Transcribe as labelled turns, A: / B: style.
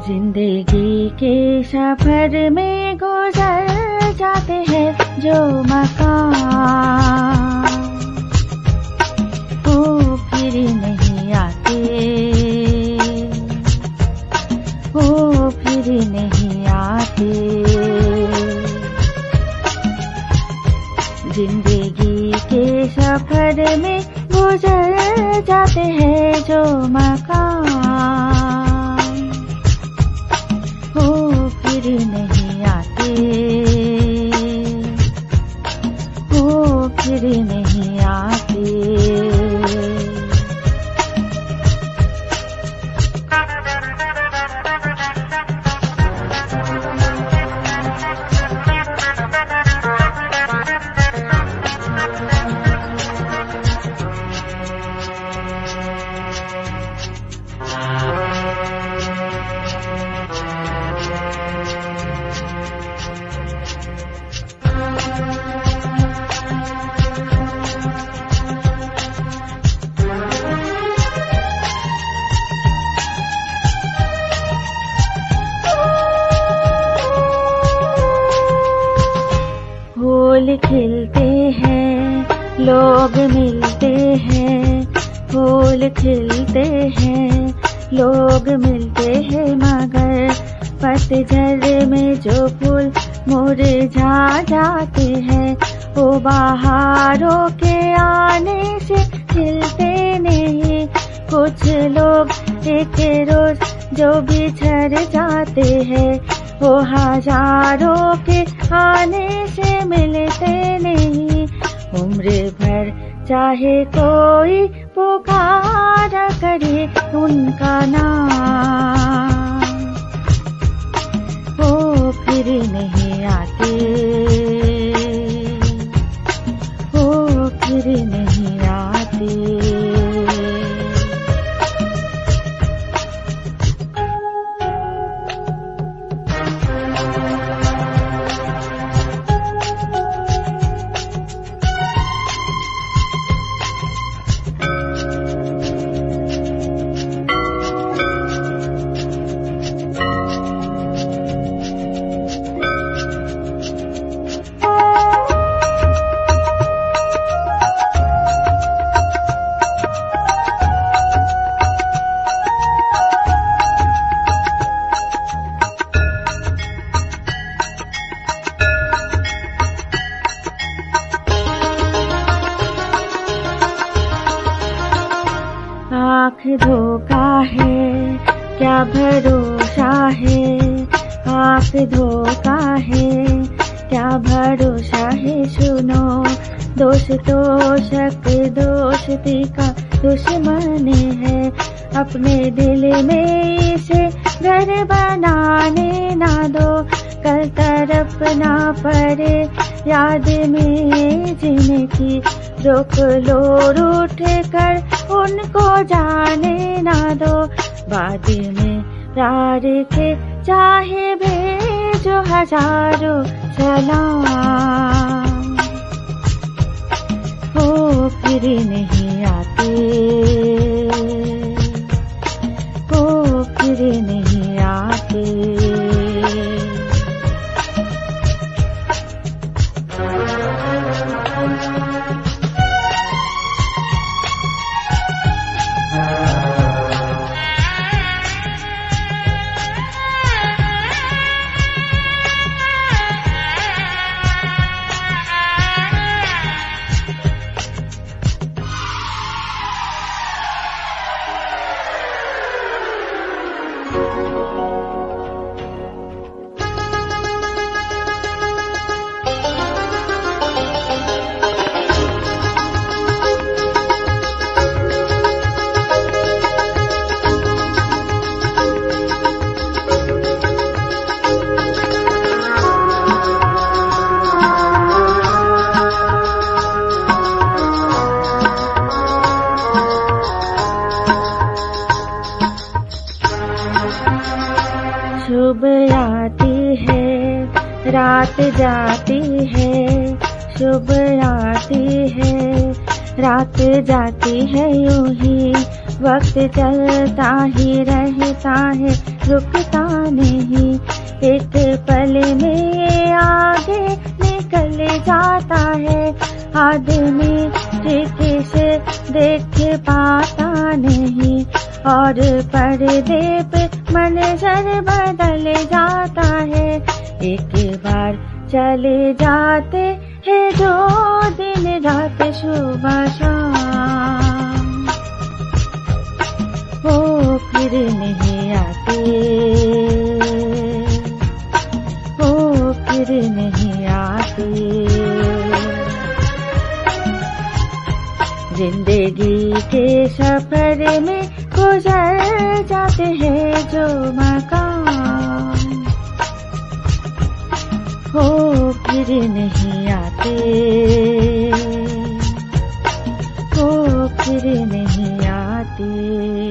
A: जिंदगी के सफर में गुजर जाते हैं जो मकाम, वो फिर नहीं आते, वो फिर नहीं आते। जिंदगी के सफर में गुजर जाते हैं जो मकाम, फिर नहीं आते, वो फिर नहीं आते। फूल खिलते हैं, लोग मिलते हैं, फूल खिलते हैं, लोग मिलते हैं, मगर पतझड़ में जो फूल मुरझा जाते हैं, वो बहारों के आने से खिलते नहीं। कुछ लोग एक रोज जो बिछड़ जाते हैं, वो हजारों के आने से मिलते नहीं। उम्र भर चाहे कोई पुकारा करे उनका नाम, वो फिर नहीं आते, वो फिर नहीं आते। आँख धोखा है क्या भरोसा है, आँख धोखा है क्या भरोसा है। सुनो दोस्त तो शक दोस्ती का दुश्मन है, अपने दिल में इसे घर बनाने ना दो, कल तरफ ना पड़े याद में जिनकी। रोक लो रूठ कर उनको जाने ना दो, बाद में प्यार के चाहे भेजो हजारों सलाम, वो फिर नहीं आते, वो फिर नहीं आते। रात जाती है शुभ आती है, रात जाती है यूं ही, वक्त चलता ही रहता है रुकता नहीं, एक पल में आगे निकल जाता है, आदमी ठीक से देख पाता नहीं, और पर्दे पे मंजर बदल जाता है, एक बार चले जाते हैं जो दिन रात सुबह शाम, वो फिर नहीं आते, वो फिर नहीं आते। जिंदगी के सफर में गुजर जाते हैं जो मकाम, वो फिर नहीं आते, वो फिर नहीं आते।